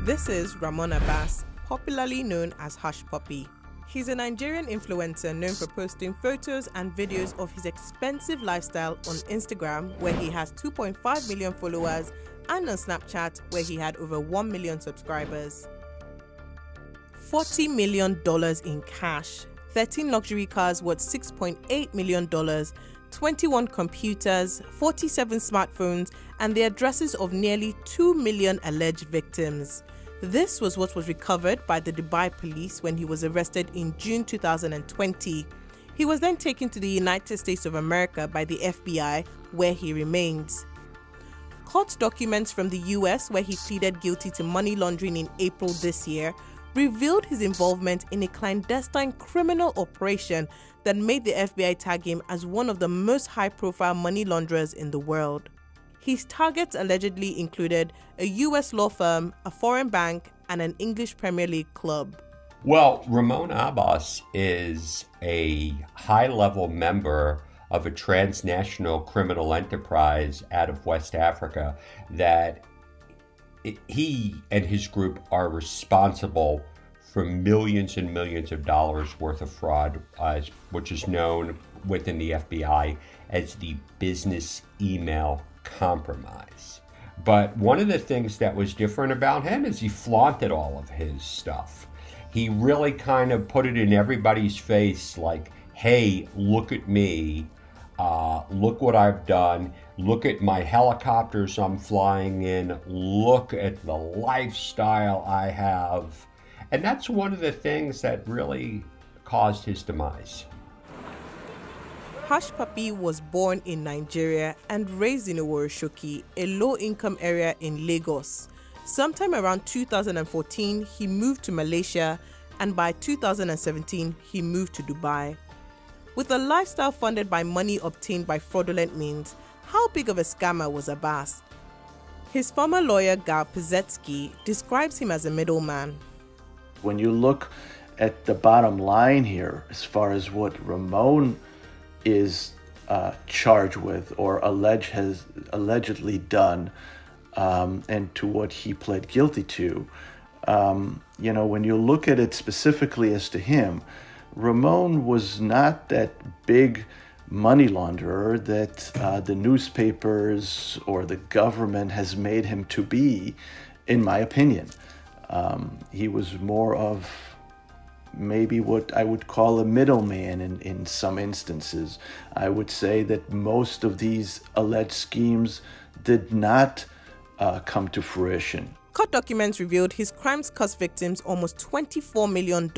This is Ramon Abbas, popularly known as Hushpuppi. He's a Nigerian influencer known for posting photos and videos of his expensive lifestyle on Instagram, where he has 2.5 million followers, and on Snapchat, where he had over 1 million subscribers. $40 million in cash, 13 luxury cars worth $6.8 million, 21 computers, 47 smartphones, and the addresses of nearly 2 million alleged victims. This was what was recovered by the Dubai police when he was arrested in June 2020. He was then taken to the United States of America by the FBI, where he remains. Court documents from the US, where he pleaded guilty to money laundering in April this year, revealed his involvement in a clandestine criminal operation that made the FBI tag him as one of the most high-profile money launderers in the world. His targets allegedly included a US law firm, a foreign bank, and an English Premier League club. Well, Ramon Abbas is a high-level member of a transnational criminal enterprise out of West Africa that he and his group are responsible for millions and millions of dollars worth of fraud, which is known within the FBI as the business email compromise. But one of the things that was different about him is he flaunted all of his stuff. He really kind of put it in everybody's face like, hey, look at me. Look what I've done. Look at my helicopters I'm flying in. Look at the lifestyle I have. And that's one of the things that really caused his demise. Hushpuppi was born in Nigeria and raised in Oworoshoki, a low-income area in Lagos. Sometime around 2014, he moved to Malaysia, and by 2017, he moved to Dubai. With a lifestyle funded by money obtained by fraudulent means, how big of a scammer was Abbas? His former lawyer, Gal Pizetsky, describes him as a middleman. When you look at the bottom line here, as far as what Ramon is charged with or has allegedly done, and to what he pled guilty to, when you look at it specifically as to him, Ramon was not that big money launderer that the newspapers or the government has made him to be, in my opinion. He was more of maybe what I would call a middleman in some instances. I would say that most of these alleged schemes did not come to fruition. Court documents revealed his crimes cost victims almost $24 million.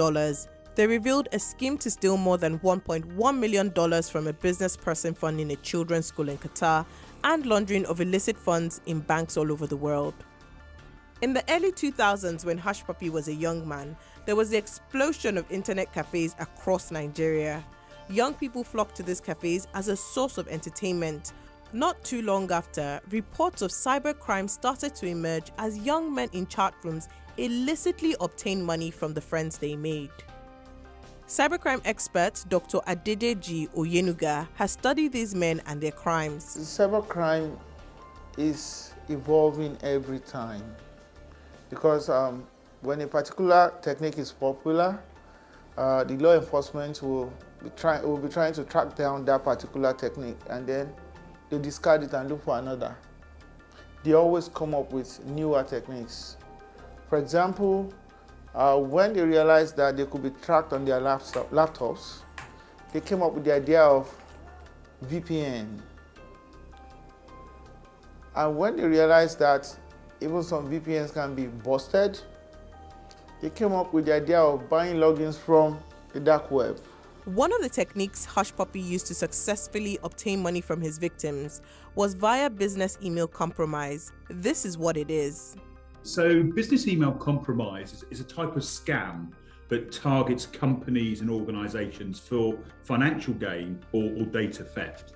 They revealed a scheme to steal more than $1.1 million from a business person funding a children's school in Qatar and laundering of illicit funds in banks all over the world. In the early 2000s, when Hushpuppi was a young man, there was the explosion of internet cafes across Nigeria. Young people flocked to these cafes as a source of entertainment. Not too long after, reports of cybercrime started to emerge as young men in chat rooms illicitly obtained money from the friends they made. Cybercrime expert Dr. Adedeji Oyenuga has studied these men and their crimes. Cybercrime is evolving every time because when a particular technique is popular, the law enforcement will be trying to track down that particular technique, and then they discard it and look for another. They always come up with newer techniques. For example, when they realized that they could be tracked on their laptops, they came up with the idea of VPN. And when they realized that even some VPNs can be busted, they came up with the idea of buying logins from the dark web. One of the techniques Hushpuppi used to successfully obtain money from his victims was via business email compromise. This is what it is. So business email compromise is a type of scam that targets companies and organizations for financial gain or data theft.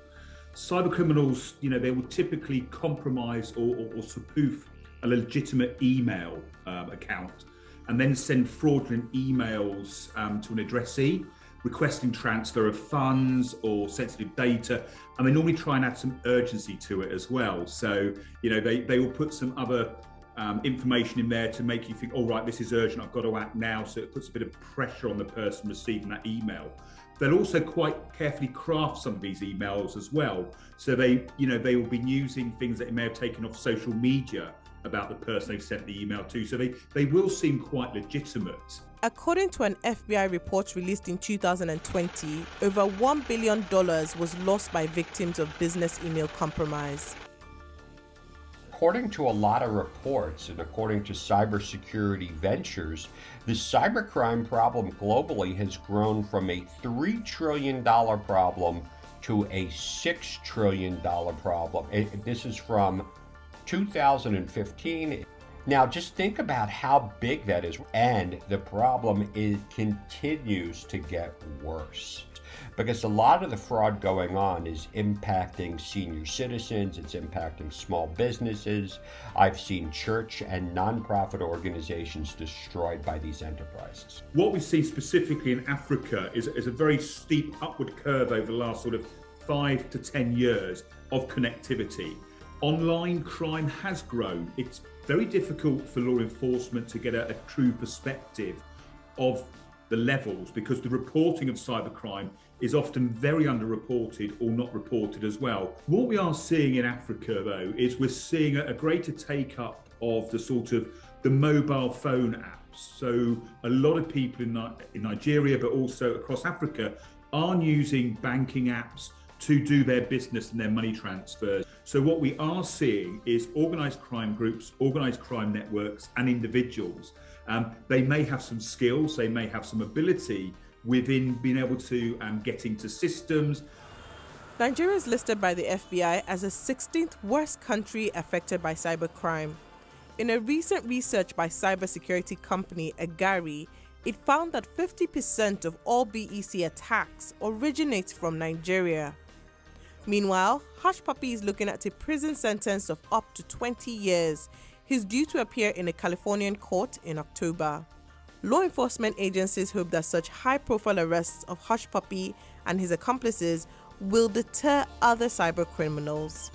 Cybercriminals, they will typically compromise or spoof a legitimate email account and then send fraudulent emails to an addressee requesting transfer of funds or sensitive data, and they normally try and add some urgency to it as well. So, they will put some other information in there to make you think, oh, right, this is urgent, I've got to act now. So it puts a bit of pressure on the person receiving that email. They'll also quite carefully craft some of these emails as well. So they will be using things that they may have taken off social media about the person they've sent the email to. So they will seem quite legitimate. According to an FBI report released in 2020, over $1 billion was lost by victims of business email compromise. According to a lot of reports and according to Cybersecurity Ventures, the cybercrime problem globally has grown from a $3 trillion problem to a $6 trillion problem. This is from 2015. Now, just think about how big that is. And the problem continues to get worse, because a lot of the fraud going on is impacting senior citizens, it's impacting small businesses. I've seen church and nonprofit organizations destroyed by these enterprises. What we see specifically in Africa is a very steep upward curve over the last sort of 5 to 10 years of connectivity. Online crime has grown. It's very difficult for law enforcement to get a true perspective of the levels, because the reporting of cybercrime is often very underreported or not reported as well. What we are seeing in Africa, though, is we're seeing a greater take up of the mobile phone apps. So a lot of people in Nigeria, but also across Africa, are using banking apps to do their business and their money transfers. So what we are seeing is organised crime groups, organised crime networks and individuals. They may have some skills, they may have some ability within being able to get into systems. Nigeria is listed by the FBI as the 16th worst country affected by cybercrime. In a recent research by cybersecurity company Agari, it found that 50% of all BEC attacks originate from Nigeria. Meanwhile, Hushpuppi is looking at a prison sentence of up to 20 years. He's due to appear in a Californian court in October. Law enforcement agencies hope that such high-profile arrests of Hushpuppi and his accomplices will deter other cybercriminals.